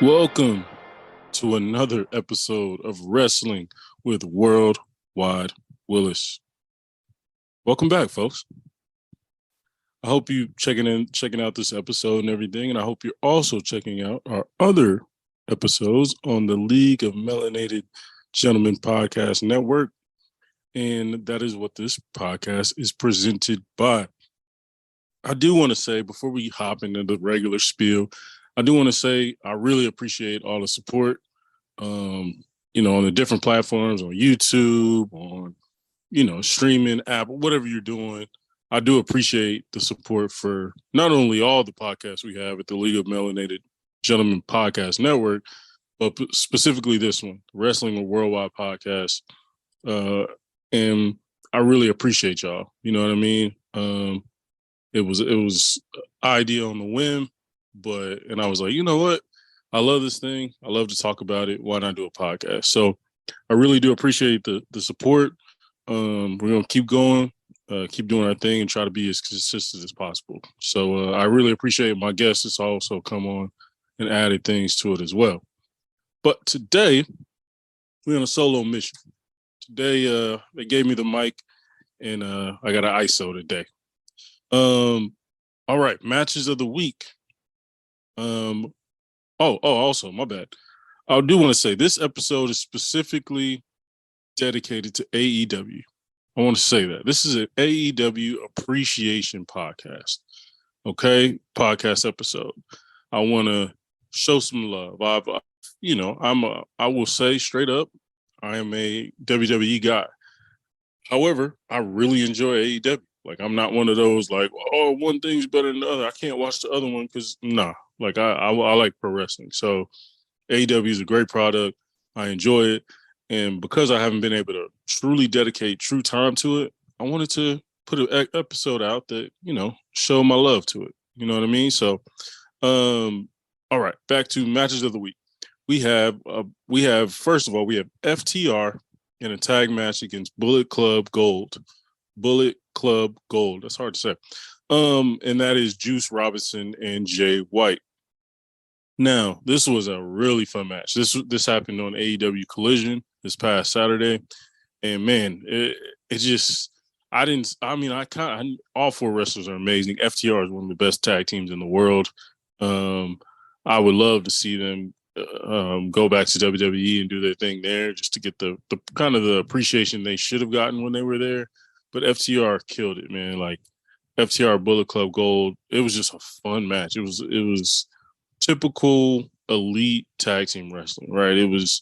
Welcome to another episode of Wrestling with WorldWide Willis. Welcome back, folks. I hope you checking out this episode and everything, and I hope you're also checking out our other episodes on the League of Melanated Gentlemen Podcast Network, and that is what this podcast is presented by. I do want to say, before we hop into the regular spiel, I do want to say I really appreciate all the support, on the different platforms, on YouTube, on, streaming, Apple, whatever you're doing. I do appreciate the support for not only all the podcasts we have at the League of Melanated Gentlemen Podcast Network, but specifically this one, Wrestling with Worldwide Podcast. And I really appreciate y'all. You know what I mean? It was idea on the whim, and I was like, you know what? I love this thing. I love to talk about it. Why not do a podcast? So I really do appreciate the support. We're going to keep going, keep doing our thing, and try to be as consistent as possible. So I really appreciate my guests that's also come on and added things to it as well. But today, we're on a solo mission. Today, they gave me the mic, and I got an ISO today. All right, matches of the week. Also, my bad. I do want to say this episode is specifically dedicated to AEW. I want to say that. This is an AEW appreciation podcast. Okay? Podcast episode. I want to show some love. I will say straight up, I am a WWE guy. However, I really enjoy AEW. Like, I'm not one of those, like, oh, one thing's better than the other. I can't watch the other one because, nah. Like, I like pro wrestling. So, AEW is a great product. I enjoy it. And because I haven't been able to truly dedicate true time to it, I wanted to put an episode out that, show my love to it. You know what I mean? So, all right, back to matches of the week. We have first of all, we have FTR in a tag match against Bullet Club Gold. Bullet Club Gold. That's hard to say. And that is Juice Robinson and Jay White. Now, this was a really fun match. This happened on AEW Collision this past Saturday. And man, all four wrestlers are amazing. FTR is one of the best tag teams in the world. I would love to see them go back to WWE and do their thing there just to get the kind of the appreciation they should have gotten when they were there. But FTR killed it, man. Like, FTR Bullet Club Gold, it was just a fun match. It was typical elite tag team wrestling, right? It was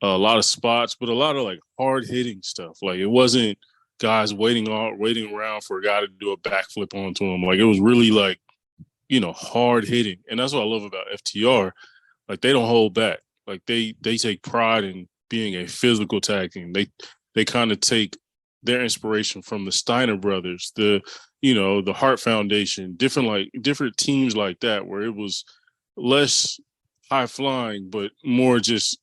a lot of spots, but a lot of like hard hitting stuff. Like, it wasn't guys waiting around for a guy to do a backflip onto him. Like, it was really like, hard hitting. And that's what I love about FTR. Like, they don't hold back. Like, they take pride in being a physical tag team. They kind of take their inspiration from the Steiner brothers, the Hart Foundation, different teams like that, where it was less high flying, but more just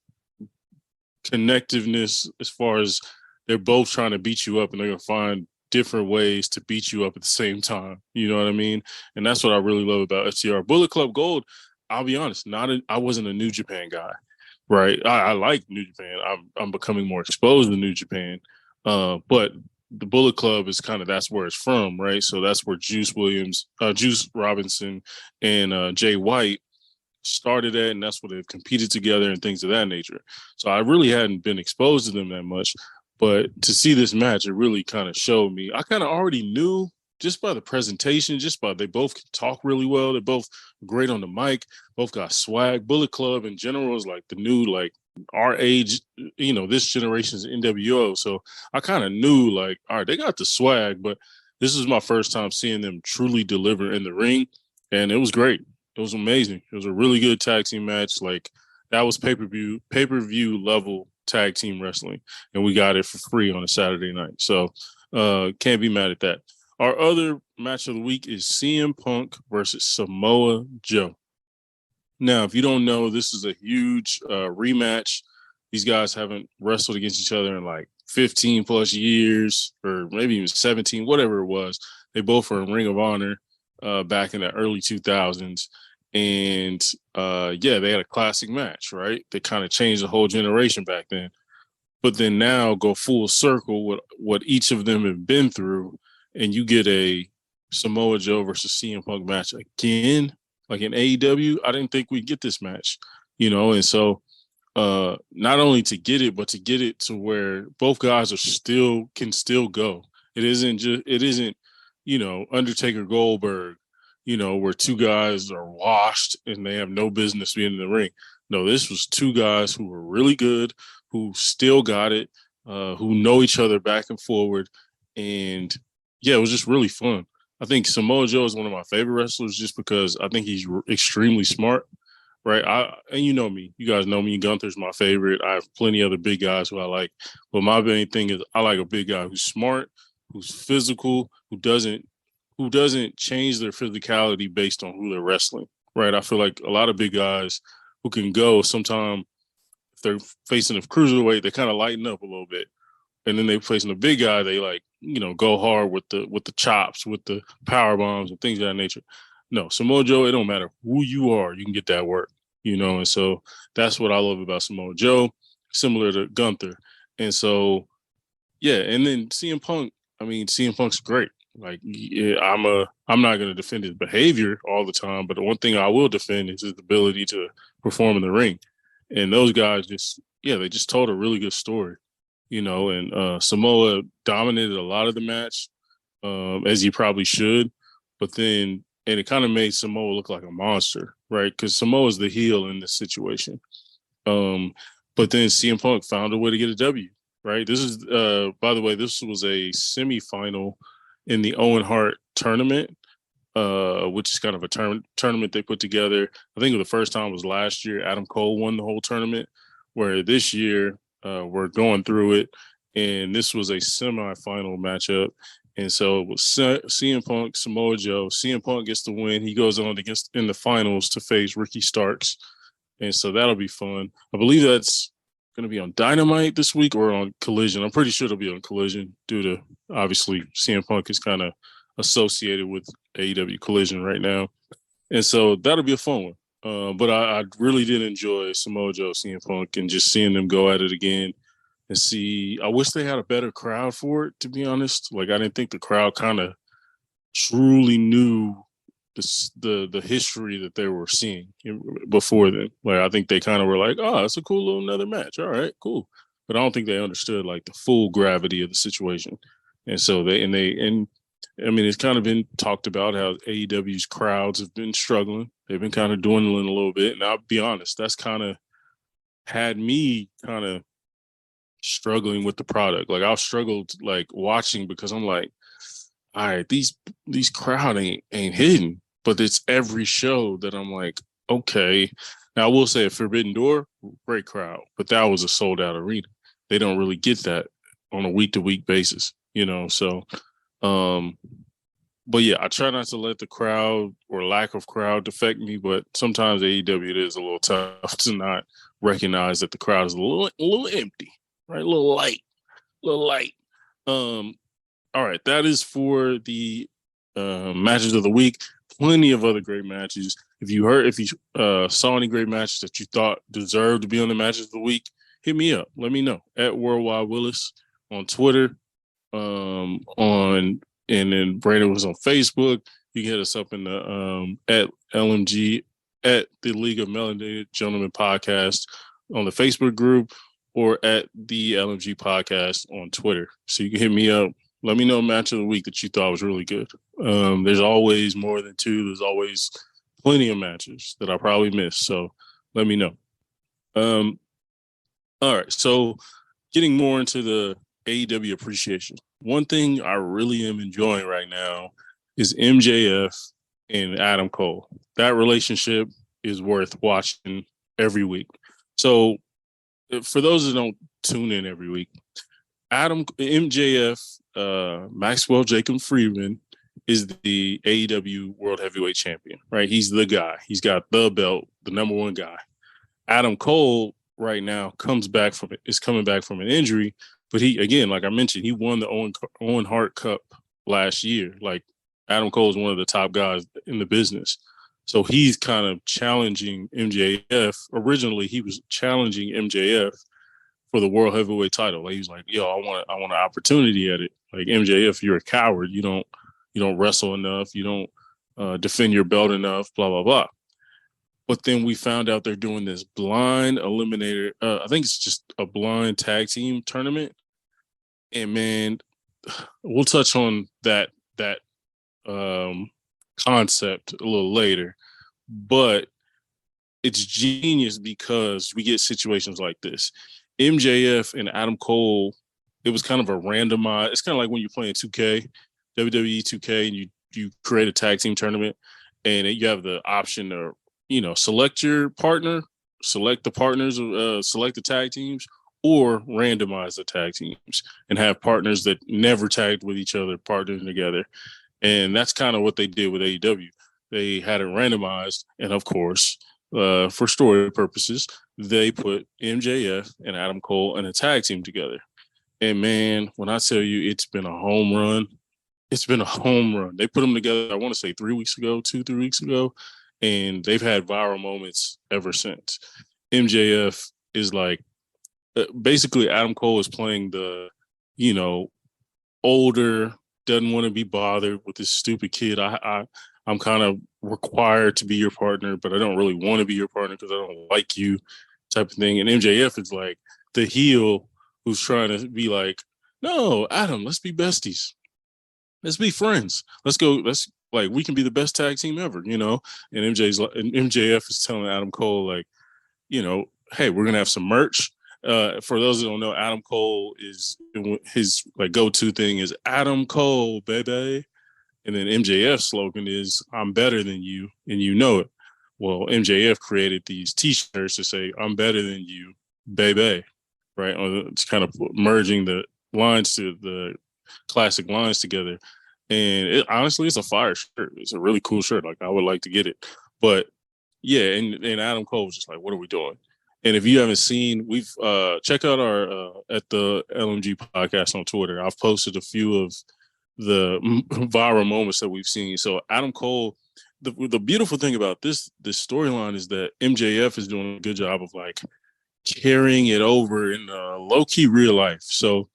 connectiveness as far as they're both trying to beat you up and they're going to find different ways to beat you up at the same time. You know what I mean? And that's what I really love about FTR. Bullet Club Gold, I'll be honest, I wasn't a New Japan guy, right? I like New Japan. I'm becoming more exposed to New Japan. But the Bullet Club is that's where it's from, right? So that's where Juice Robinson and Jay White started at, and that's where they've competed together and things of that nature. So I really hadn't been exposed to them that much, but to see this match, it really kind of showed me. I kind of already knew just by the presentation, they both can talk really well. They're both great on the mic, both got swag. Bullet Club in general is like the new, like, our age, this generation's NWO. So I kind of knew, like, all right, they got the swag, but this is my first time seeing them truly deliver in the ring. And it was great. It was amazing. It was a really good tag team match. Like, that was pay-per-view level tag team wrestling. And we got it for free on a Saturday night. So can't be mad at that. Our other match of the week is CM Punk versus Samoa Joe. Now, if you don't know, this is a huge rematch. These guys haven't wrestled against each other in like 15 plus years, or maybe even 17, whatever it was. They both were in Ring of Honor back in the early 2000s. And they had a classic match, right? They kind of changed the whole generation back then. But then now go full circle with what each of them have been through, and you get a Samoa Joe versus CM Punk match again, like in AEW. I didn't think we'd get this match, and so not only to get it, but to get it to where both guys can still go. It isn't, Undertaker Goldberg, where two guys are washed and they have no business being in the ring. No, this was two guys who were really good, who still got it, who know each other back and forward. And yeah, it was just really fun. I think Samoa Joe is one of my favorite wrestlers just because I think he's extremely smart, right? And you know me, you guys know me. Gunther's my favorite. I have plenty of other big guys who I like, but my main thing is I like a big guy who's smart, who's physical, who doesn't change their physicality based on who they're wrestling, right? I feel like a lot of big guys who can go sometimes if they're facing a cruiserweight, they kind of lighten up a little bit. And then they're facing a big guy, they go hard with the chops, with the power bombs and things of that nature. No, Samoa Joe, it don't matter who you are, you can get that work, and so that's what I love about Samoa Joe, similar to Gunther. And so, yeah, and then CM Punk, CM Punk's great. Like, yeah, I'm not going to defend his behavior all the time, but the one thing I will defend is his ability to perform in the ring. And those guys they just told a really good story, and Samoa dominated a lot of the match, as he probably should. But then, and it kind of made Samoa look like a monster, right? Because Samoa's the heel in this situation. But then CM Punk found a way to get a W, right? This is, by the way, this was a semifinal in the Owen Hart tournament, which is kind of a tournament they put together. I think the first time was last year. Adam Cole won the whole tournament, where this year we're going through it, and this was a semifinal matchup. And so it was CM Punk, Samoa Joe. CM Punk gets the win. He goes on in the finals to face Ricky Starks. And so that'll be fun. I believe that's going to be on Dynamite this week or on Collision. I'm pretty sure it'll be on Collision due to, obviously, CM Punk is kind of associated with AEW Collision right now. And so that'll be a fun one. But I really did enjoy Samoa Joe, CM Punk, and just seeing them go at it again and see. I wish they had a better crowd for it, to be honest. Like, I didn't think the crowd kind of truly knew the history that they were seeing before then. Like, I think they kind of were like, oh, it's a cool little another match. All right, cool. But I don't think they understood like the full gravity of the situation. And so it's kind of been talked about how AEW's crowds have been struggling. They've been kind of dwindling a little bit. And I'll be honest, that's kind of had me kind of struggling with the product. Like, I've struggled like watching because I'm like, all right, these crowd ain't hidden. But it's every show that I'm like, okay. Now, I will say at Forbidden Door, great crowd, but that was a sold out arena. They don't really get that on a week to week basis, So, but yeah, I try not to let the crowd or lack of crowd affect me. But sometimes AEW, it is a little tough to not recognize that the crowd is a little empty, right? A little light. All right, that is for the matches of the week. Plenty of other great matches. If you saw any great matches that you thought deserved to be on the matches of the week, hit me up. Let me know at WorldWide Willis on Twitter. And then Brandon was on Facebook. You can hit us up in the at LMG at the League of Melanated Gentlemen podcast on the Facebook group, or at the LMG podcast on Twitter. So you can hit me up. Let me know a match of the week that you thought was really good. There's always more than two. There's always plenty of matches that I probably missed. So let me know. All right. So getting more into the AEW appreciation. One thing I really am enjoying right now is MJF and Adam Cole. That relationship is worth watching every week. So for those that don't tune in every week, MJF, Maxwell Jacob Friedman is the AEW World Heavyweight Champion, right? He's the guy. He's got the belt, the number one guy. Adam Cole right now is coming back from an injury, but he, again, like I mentioned, he won the Owen Hart Cup last year. Like, Adam Cole is one of the top guys in the business. So he's kind of challenging MJF. Originally, he was challenging MJF for the world heavyweight title. Like, he was like, "Yo, I want an opportunity at it." Like, MJF, you're a coward. You don't wrestle enough. You don't defend your belt enough. Blah blah blah. But then we found out they're doing this blind eliminator. I think it's just a blind tag team tournament. And man, we'll touch on that um, concept a little later. But it's genius because we get situations like this. MJF and Adam Cole, it was kind of a randomized. It's kind of like when you're playing 2K, WWE 2K, and you create a tag team tournament, and you have the option to select your partner, select the partners, select the tag teams, or randomize the tag teams and have partners that never tagged with each other partnering together. And that's kind of what they did with AEW. They had it randomized, and of course, for story purposes, they put MJF and Adam Cole in a tag team together. And man, when I tell you it's been a home run, it's been a home run. They put them together, I want to say 3 weeks ago, 3 weeks ago, and they've had viral moments ever since. MJF is like, basically Adam Cole is playing the, older, doesn't want to be bothered with this stupid kid. I'm kind of required to be your partner, but I don't really want to be your partner because I don't like you, type of thing. And MJF is like the heel who's trying to be like, no, Adam, let's be besties. Let's be friends. Let's go. Let's like we can be the best tag team ever, And MJF is telling Adam Cole like, hey, we're gonna have some merch. For those who don't know, Adam Cole is his like go-to thing is Adam Cole, baby. And then MJF's slogan is "I'm better than you, and you know it." Well, MJF created these T-shirts to say "I'm better than you, baby," right? It's kind of merging the lines to the classic lines together. And honestly, it's a fire shirt. It's a really cool shirt. Like I would like to get it, but yeah. And Adam Cole was just like, "What are we doing?" And if you haven't seen, we've check out our at the LMG podcast on Twitter. I've posted a few of the viral moments that we've seen. So Adam Cole, the beautiful thing about this storyline is that MJF is doing a good job of like carrying it over in low key real life. So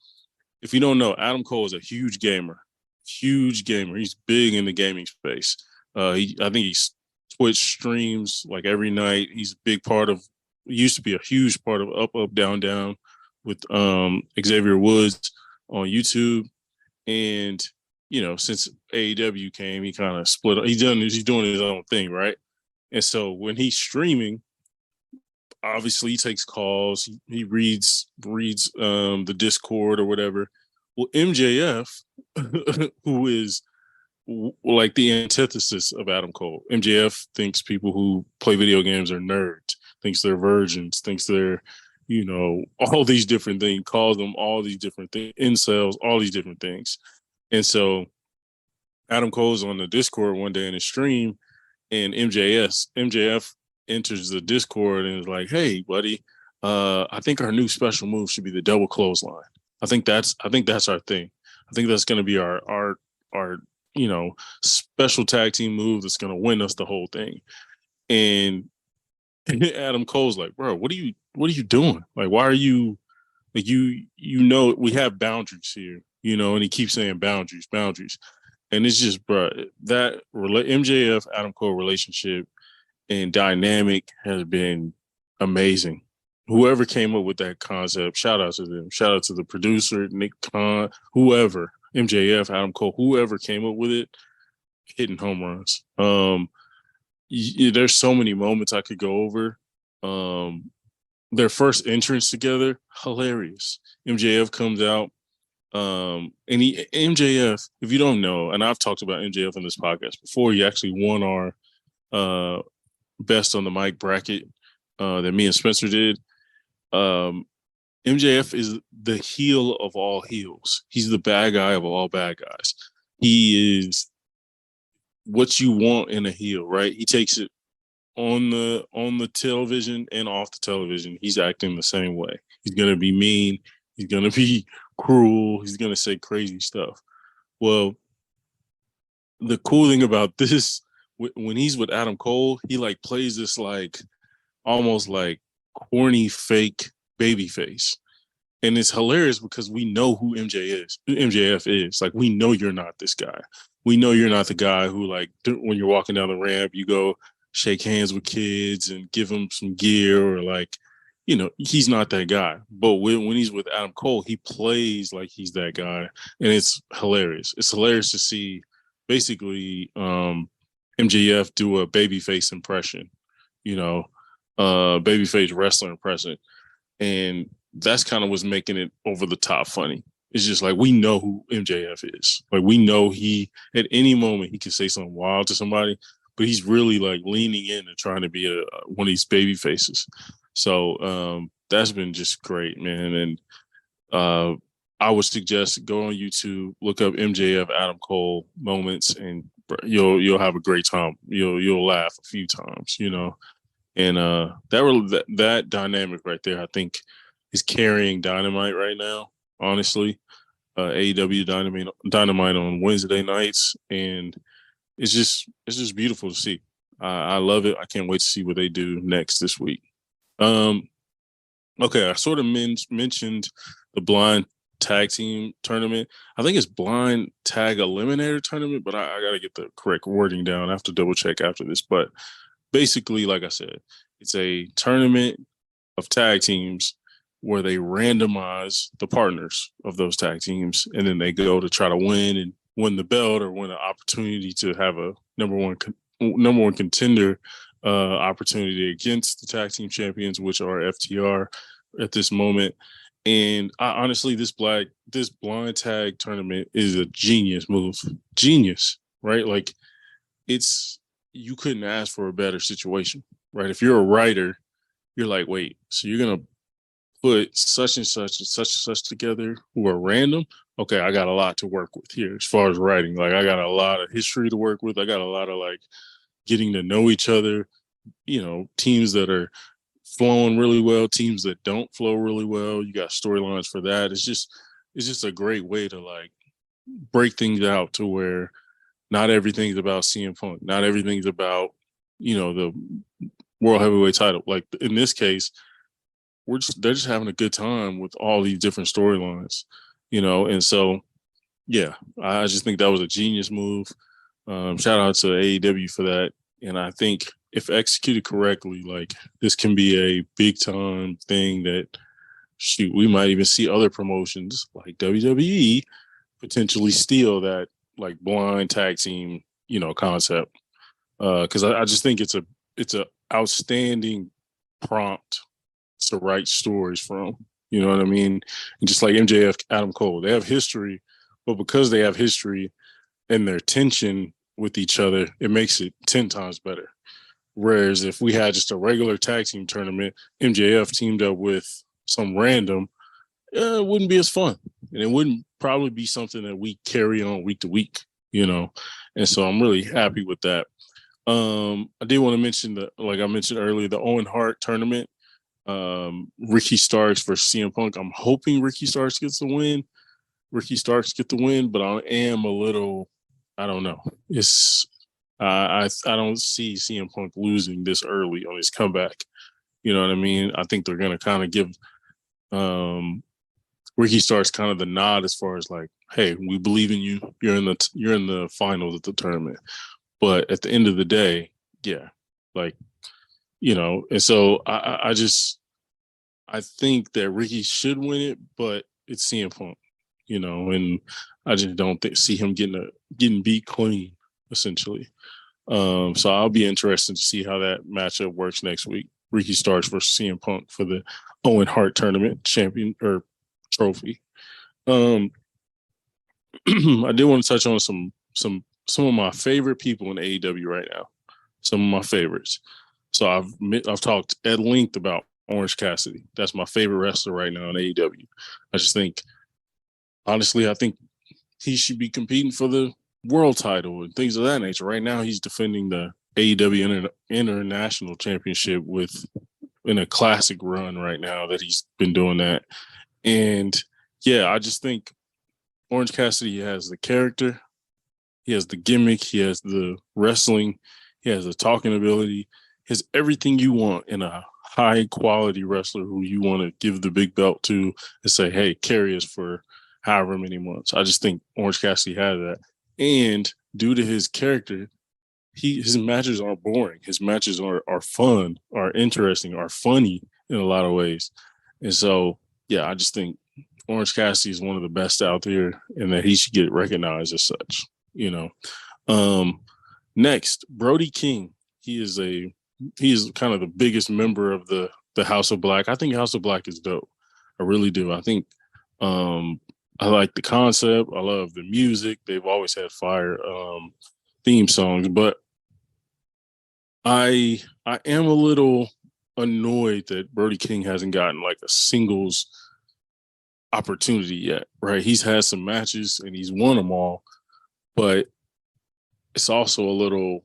if you don't know, Adam Cole is a huge gamer. He's big in the gaming space. I think he's Twitch streams like every night. He's a big part of. Used to be a huge part of Up Up Down Down with Xavier Woods on YouTube. And since AEW came, he kind of split. He's doing his own thing, right? And so when he's streaming, obviously he takes calls. He reads the Discord or whatever. Well, MJF, who is like the antithesis of Adam Cole, MJF thinks people who play video games are nerds, thinks they're virgins, thinks they're all these different things, calls them all these different things, incels, all these different things. And so Adam Cole's on the Discord one day in his stream, and MJF enters the Discord and is like, "Hey, buddy, I think our new special move should be the double clothesline. I think that's our thing. I think that's going to be our special tag team move that's going to win us the whole thing." And Adam Cole's like, "Bro, what are you doing? Like, why are you like we have boundaries here, and he keeps saying boundaries. And it's just, bro, that MJF Adam Cole relationship and dynamic has been amazing. Whoever came up with that concept, shout out to them. Shout out to the producer, Nick Khan, whoever, MJF, Adam Cole, whoever came up with it, hitting home runs. There's so many moments I could go over. Their first entrance together, hilarious. MJF comes out, and MJF, if you don't know, and I've talked about MJF in this podcast before, he actually won our best on the mic bracket that me and Spencer did. MJF is the heel of all heels. He's the bad guy of all bad guys. He is what you want in a heel, right? He takes it on the television and off the television. He's acting the same way. He's gonna be mean. He's gonna be cruel. He's gonna say crazy stuff. Well, the cool thing about this when he's with Adam Cole, he like plays this like almost like corny fake baby face. And it's hilarious because we know who MJF is. Like, we know you're not this guy. We know you're not the guy who, like, when you're walking down the ramp, you go shake hands with kids and give them some gear, or like, he's not that guy. But when he's with Adam Cole, he plays like he's that guy, and it's hilarious. It's hilarious to see basically MJF do a babyface impression, babyface wrestler impression, and that's kind of what's making it over the top funny. It's just like, we know who MJF is. Like, we know he, at any moment, he can say something wild to somebody, but he's really like leaning in and trying to be one of these baby faces. So that's been just great, man. And I would suggest go on YouTube, look up MJF Adam Cole moments, and you'll have a great time. You'll laugh a few times, And that dynamic right there, I think, is carrying Dynamite right now, honestly. AEW Dynamite on Wednesday nights, and it's just beautiful to see. I love it. I can't wait to see what they do next this week. Okay, I sort of mentioned the blind tag team tournament. I think it's blind tag eliminator tournament, but I got to get the correct wording down. I have to double check after this. But basically, like I said, it's a tournament of tag teams where they randomize the partners of those tag teams, and then they go to try to win the belt or win an opportunity to have a number one contender opportunity against the tag team champions, which are FTR at this moment. And honestly, this blind tag tournament is a genius move. Genius, right? Like, you couldn't ask for a better situation, right? If you're a writer, you're like, wait, so you're going to put such and such and such and such together who are random? Okay, I got a lot to work with here as far as writing. Like, I got a lot of history to work with. I got a lot of like getting to know each other, teams that are flowing really well, teams that don't flow really well. You got storylines for that. It's just a great way to like break things out to where not everything's about CM Punk. Not everything's about, the World Heavyweight title. Like, in this case, they're just having a good time with all these different storylines, and so, yeah, I just think that was a genius move. Shout out to AEW for that. And I think if executed correctly, like, this can be a big time thing that, we might even see other promotions like WWE potentially steal that like blind tag team, concept. Cause I just think it's a outstanding prompt to write stories from, you know what I mean? And just like MJF, Adam Cole, they have history, but because they have history and their tension with each other, it makes it 10 times better. Whereas if we had just a regular tag team tournament, MJF teamed up with some random, it wouldn't be as fun. And it wouldn't probably be something that we carry on week to week, And so I'm really happy with that. I did want to mention like I mentioned earlier, the Owen Hart tournament. Ricky Starks versus CM Punk. I'm hoping Ricky Starks gets the win. But I am a little, I don't know. I don't see CM Punk losing this early on his comeback. You know what I mean? I think they're gonna kind of give Ricky Starks kind of the nod as far as like, hey, we believe in you. You're in the finals of the tournament. But at the end of the day, yeah, like, and so I think that Ricky should win it, but it's CM Punk, and I just don't see him getting beat clean, essentially. So I'll be interested to see how that matchup works next week. Ricky Starks versus CM Punk for the Owen Hart tournament champion or trophy. I did want to touch on some of my favorite people in AEW right now. Some of my favorites. So I've talked at length about Orange Cassidy. That's my favorite wrestler right now in AEW. I just think, honestly, I think he should be competing for the world title and things of that nature. Right now, he's defending the AEW International Championship in a classic run right now that he's been doing that. And yeah, I just think Orange Cassidy has the character, he has the gimmick, he has the wrestling, He has a talking ability. He has everything you want in a high quality wrestler who you want to give the big belt to and say, hey, carry us for however many months. I just think Orange Cassidy had that. And due to his character, his matches aren't boring. His matches are fun, are interesting, are funny in a lot of ways. And so, yeah, I just think Orange Cassidy is one of the best out there, and that he should get recognized as such. You know. Next, Brody King. He is kind of the biggest member of the House of Black. I think House of Black is dope. I really do. I think I like the concept. I love the music. They've always had fire theme songs, but I am a little annoyed that Brody King hasn't gotten like a singles opportunity yet, right? He's had some matches and he's won them all, but it's also a little,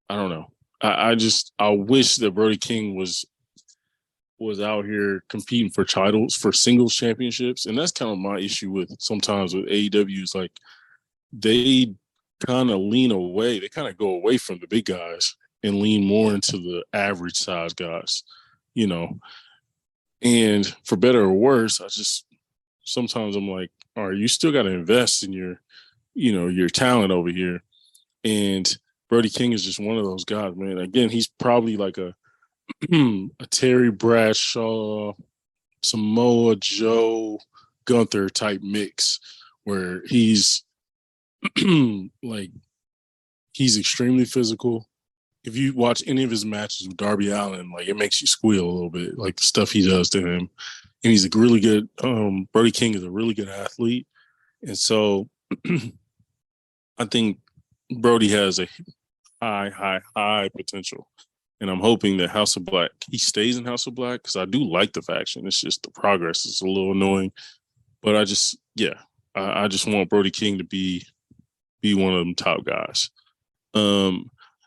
I don't know. I wish that Brody King was out here competing for titles, for singles championships. And that's kind of my issue with sometimes with AEW is like they kind of lean away. They kind of go away from the big guys and lean more into the average size guys, you know. And for better or worse, sometimes I'm like, all right, you still got to invest in your talent over here. And Brody King is just one of those guys, man. Again, he's probably like a Terry Bradshaw, Samoa Joe, Gunther type mix where he's like, he's extremely physical. If you watch any of his matches with Darby Allin, like it makes you squeal a little bit, like the stuff he does to him. And he's a really good, Brody King is a really good athlete. And so I think Brody has a high potential. And I'm hoping that House of Black, he stays in House of Black because I do like the faction. It's just the progress is a little annoying. But I just want Brody King to be one of them top guys.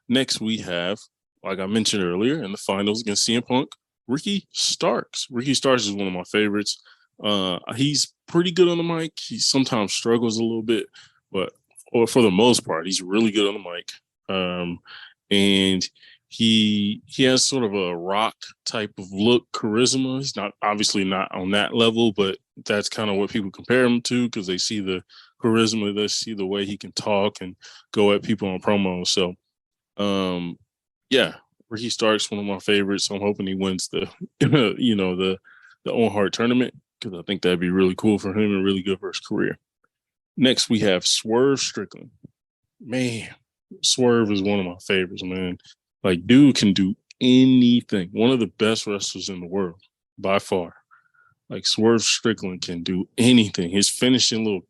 Next we have, like I mentioned earlier, in the finals against CM Punk, Ricky Starks. Ricky Starks is one of my favorites. He's pretty good on the mic. He sometimes struggles a little bit, but for the most part, he's really good on the mic. And he has sort of a Rock type of look, charisma. He's obviously not on that level, but that's kind of what people compare him to because they see the charisma, they see the way he can talk and go at people on promos. So, Ricky Starks, one of my favorites. I'm hoping he wins the Owen Hart tournament because I think that'd be really cool for him and really good for his career. Next, we have Swerve Strickland. Man, Swerve is one of my favorites, man. Like, dude can do anything. One of the best wrestlers in the world, by far. Like, Swerve Strickland can do anything. His finishing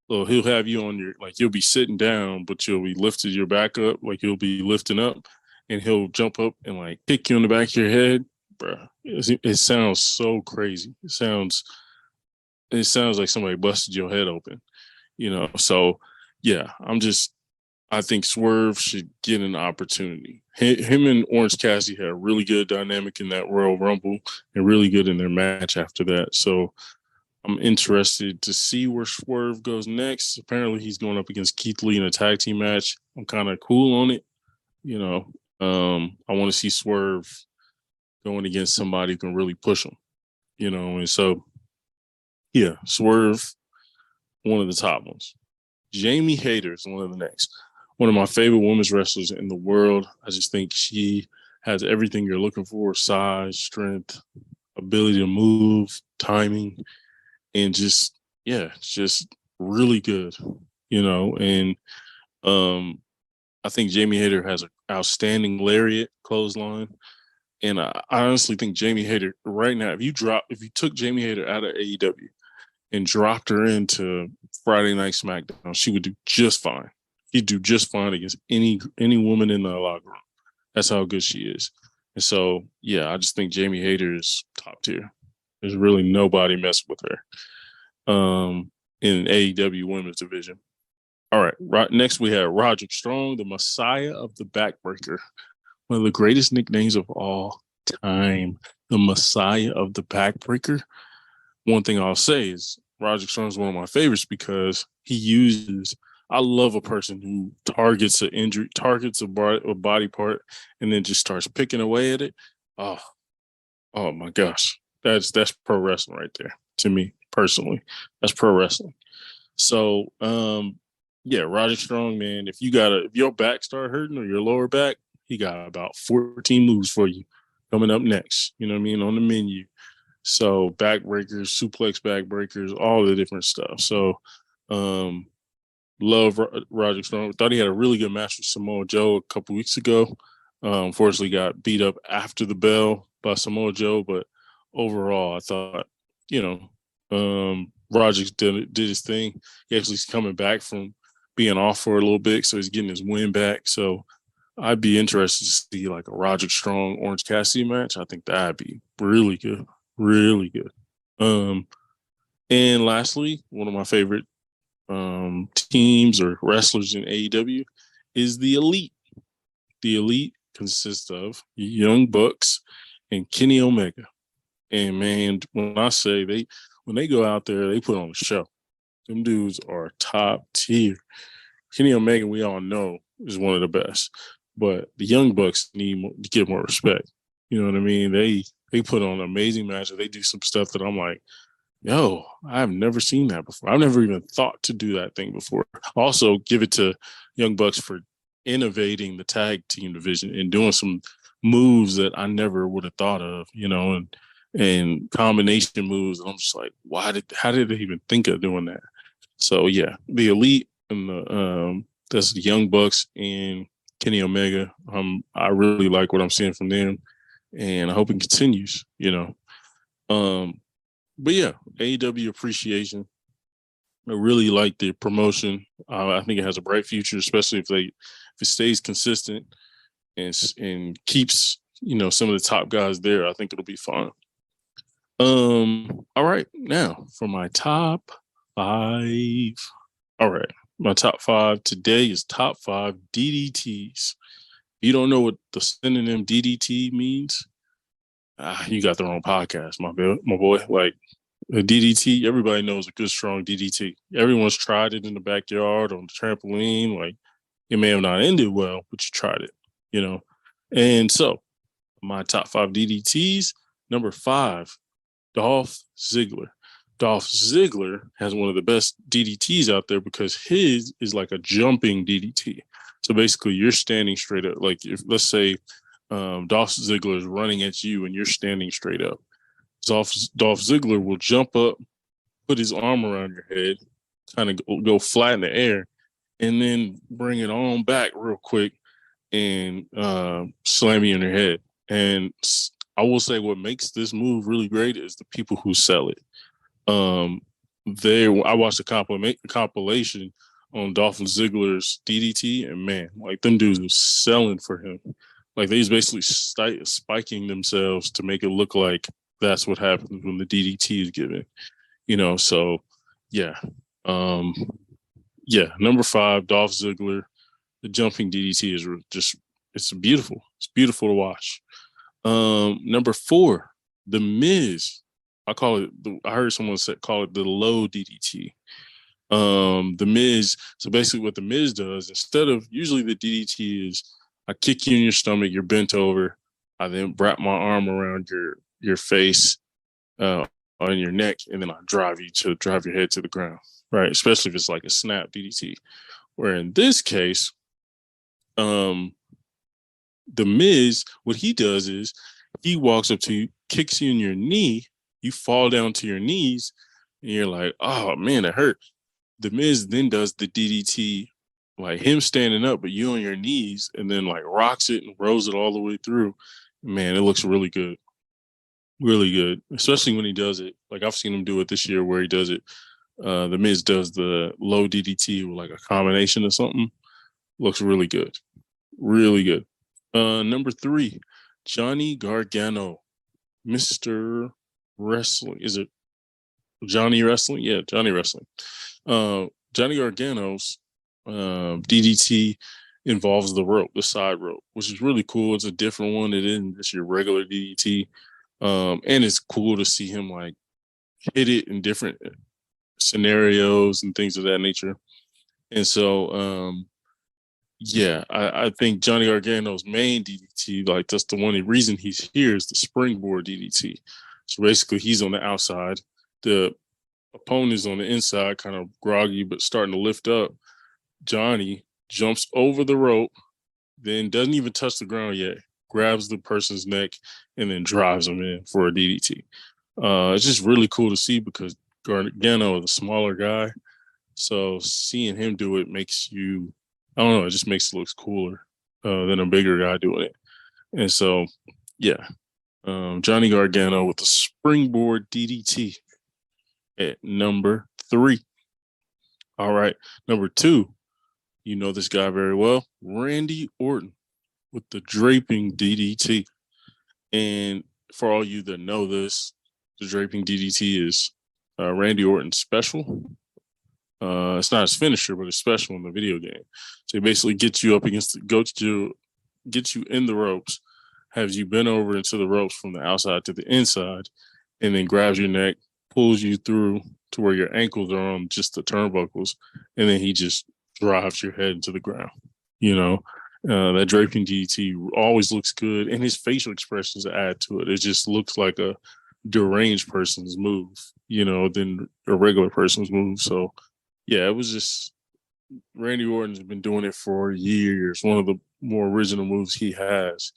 he'll have you on you'll be sitting down, but you'll be lifted your back up, like you'll be lifting up, and he'll jump up and like kick you in the back of your head. Bruh, it sounds so crazy. It sounds like somebody busted your head open, So, yeah, I think Swerve should get an opportunity. Him and Orange Cassidy had a really good dynamic in that Royal Rumble and really good in their match after that. So I'm interested to see where Swerve goes next. Apparently he's going up against Keith Lee in a tag team match. I'm kind of cool on it. I want to see Swerve going against somebody who can really push him, and so, yeah, Swerve, one of the top ones. Jamie Hayter is one of the next. One of my favorite women's wrestlers in the world. I just think she has everything you're looking for: size, strength, ability to move, timing, and just really good, And I think Jamie Hayter has an outstanding lariat clothesline. And I honestly think Jamie Hayter right now, if you took Jamie Hayter out of AEW and dropped her into Friday Night SmackDown, she would do just fine. She'd do just fine against any woman in the locker room. That's how good she is. And so, yeah, I just think Jamie Hayter is top tier. There's really nobody messing with her in AEW women's division. All right, next we have Roderick Strong, the Messiah of the Backbreaker. One of the greatest nicknames of all time, the Messiah of the Backbreaker. One thing I'll say is Roderick Strong is one of my favorites because he uses I love a person who targets an injury, targets a body part, and then just starts picking away at it. Oh, oh my gosh, that's pro wrestling right there to me personally. That's pro wrestling. So, yeah, Roger Strong, man. If your back start hurting or your lower back, he got about 14 moves for you coming up next. You know what I mean, on the menu. So backbreakers, suplex backbreakers, all the different stuff. So, um, love Roger Strong. Thought he had a really good match with Samoa Joe a couple weeks ago. Unfortunately, got beat up after the bell by Samoa Joe, but overall, I thought, you know, Roger did his thing. He actually is coming back from being off for a little bit, so he's getting his win back. So I'd be interested to see like a Roger Strong Orange Cassidy match. I think that'd be really good, really good. And lastly, one of my favorite teams or wrestlers in AEW is the Elite. The Elite consists of Young Bucks and Kenny Omega. And man, when they go out there, they put on a show. Them dudes are top tier. Kenny Omega, we all know, is one of the best, but the Young Bucks need to get more respect. You know what I mean? They put on an amazing matches. They do some stuff that I'm like, yo, I've never seen that before. I've never even thought to do that thing before. Also, give it to Young Bucks for innovating the tag team division and doing some moves that I never would have thought of, and combination moves. And I'm just like, how did they even think of doing that? So yeah, the Elite and that's the Young Bucks and Kenny Omega. I really like what I'm seeing from them, and I hope it continues. But yeah, AEW appreciation. I really like the promotion. I think it has a bright future, especially if it stays consistent and keeps some of the top guys there. I think it'll be fun. All right, now for my top five. All right, my top five today is top five DDTs. You don't know what the synonym DDT means? You got the wrong podcast, my boy. Like a DDT, everybody knows a good strong DDT. Everyone's tried it in the backyard on the trampoline. Like it may have not ended well, but you tried it. And so my top five DDTs. Number 5, Dolph Ziggler. Dolph Ziggler has one of the best DDTs out there because his is like a jumping DDT. So basically, you're standing straight up. Like let's say Dolph Ziggler is running at you and you're standing straight up. Dolph Ziggler will jump up, put his arm around your head, kind of go flat in the air, and then bring it on back real quick and slam you in your head. And I will say what makes this move really great is the people who sell it. I watched a compilation on Dolph Ziggler's DDT, and man, like them dudes are selling for him. Like they's basically spiking themselves to make it look like that's what happens when the DDT is given. So yeah. Number 5, Dolph Ziggler. The jumping DDT is it's beautiful. It's beautiful to watch. Number 4, The Miz. I heard someone call it the low DDT. The Miz. So basically what The Miz does, instead of usually the DDT is I kick you in your stomach, you're bent over. I then wrap my arm around your face, on your neck, and then I drive your head to the ground, right? Especially if it's like a snap DDT. Where in this case, The Miz, what he does is he walks up to you, kicks you in your knee, you fall down to your knees, and you're like, oh man, it hurt. The Miz then does the DDT, like him standing up, but you on your knees, and then like rocks it and rolls it all the way through. Man, it looks really good. Really good, especially when he does it. Like I've seen him do it this year where he does it. The Miz does the low DDT with like a combination or something. Looks really good. Really good. Number 3, Johnny Gargano, Mr. Wrestling. Is it Johnny Wrestling? Yeah, Johnny Wrestling. Johnny Gargano's DDT involves the side rope, which is really cool. It's a different one. It isn't just your regular DDT. And it's cool to see him like hit it in different scenarios and things of that nature. And so, yeah, I think Johnny Gargano's main DDT, like that's the one reason he's here, is the springboard DDT. So basically, he's on the outside. The opponent is on the inside, kind of groggy, but starting to lift up. Johnny jumps over the rope, then doesn't even touch the ground yet, grabs the person's neck, and then drives him in for a DDT. It's just really cool to see because Gargano is a smaller guy. So seeing him do it makes you, I don't know, it just makes it look cooler than a bigger guy doing it. And so, yeah, Johnny Gargano with the springboard DDT at number 3. All right, number 2, you know this guy very well, Randy Orton with the draping DDT. And for all you that know this, the draping DDT is Randy Orton's special. It's not his finisher, but it's special in the video game. So he basically gets you up against, gets you in the ropes, has you bent over into the ropes from the outside to the inside, and then grabs your neck, pulls you through to where your ankles are on just the turnbuckles, and then he just drives your head into the ground. You know, that draping DDT always looks good, and his facial expressions add to it. It just looks like a deranged person's move, than a regular person's move. So, yeah, it was just Randy Orton's been doing it for years. One of the more original moves he has.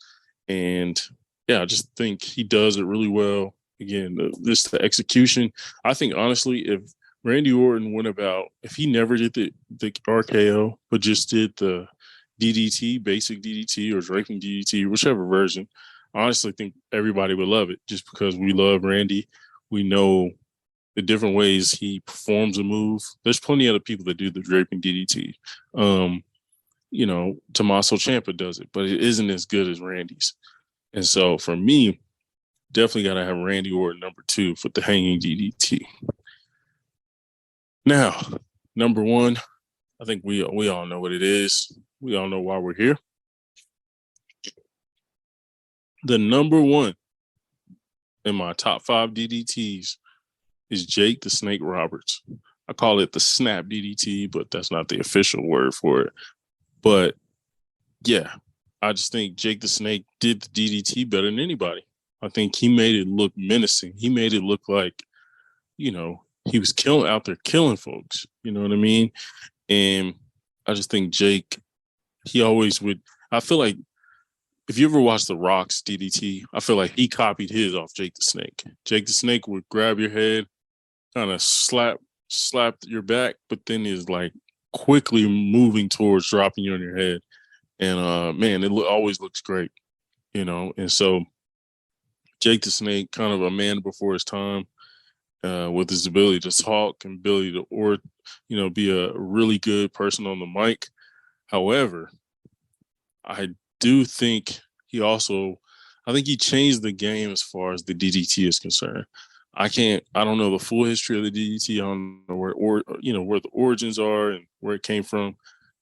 And yeah, I just think he does it really well. Again, the execution. I think honestly, if Randy Orton went about, if he never did the RKO, but just did the DDT, basic DDT or draping DDT, whichever version, I honestly think everybody would love it just because we love Randy. We know the different ways he performs a move. There's plenty of other people that do the draping DDT. Tommaso Ciampa does it, but it isn't as good as Randy's. And so for me, definitely got to have Randy Orton number 2 for the hanging DDT. Now, number 1, I think we all know what it is. We all know why we're here. The number 1 in my top 5 DDTs is Jake the Snake Roberts. I call it the snap DDT, but that's not the official word for it. But yeah, I just think Jake the Snake did the DDT better than anybody. I think he made it look menacing. He made it look like, he was out there killing folks. You know what I mean? And I just think Jake, he always would. I feel like if you ever watch The Rock's DDT, I feel like he copied his off Jake the Snake. Jake the Snake would grab your head, kind of slap your back, but then is like quickly moving towards dropping you on your head. And man, it always looks great, And so Jake the Snake, kind of a man before his time, with his ability to talk and ability to, be a really good person on the mic. However, I do think he changed the game as far as the DDT is concerned. I don't know the full history of the DDT. I don't know where the origins are and where it came from.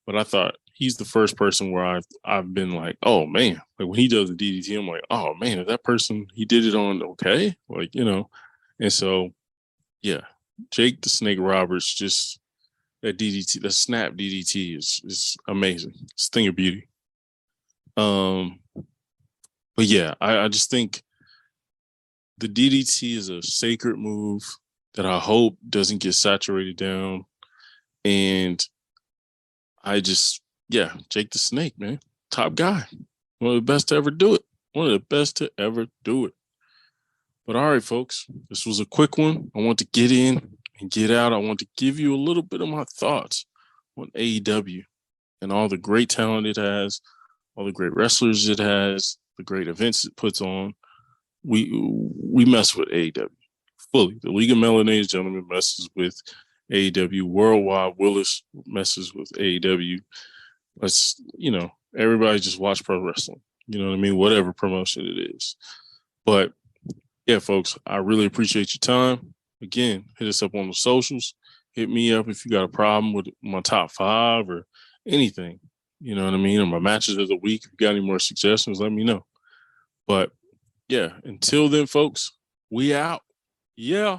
But I thought he's the first person where I've been like, oh man, like when he does the DDT, I'm like, oh man, is that person, he did it on okay? Like, and so, yeah, Jake the Snake Roberts, just that DDT, the snap DDT is amazing. It's a thing of beauty. But yeah, I just think the DDT is a sacred move that I hope doesn't get saturated down. And Jake the Snake, man, top guy. One of the best to ever do it. But all right, folks, this was a quick one. I want to get in and get out. I want to give you a little bit of my thoughts on AEW and all the great talent it has, all the great wrestlers it has, the great events it puts on. We mess with AEW fully. The League of Melanated Gentlemen messes with AEW. WorldWide Willis messes with AEW. Let's, everybody just watch pro wrestling. You know what I mean? Whatever promotion it is. But yeah, folks, I really appreciate your time. Again, hit us up on the socials. Hit me up if you got a problem with my top 5 or anything. You know what I mean? Or my matches of the week. If you got any more suggestions, let me know. But yeah, until then, folks, we out. Yeah.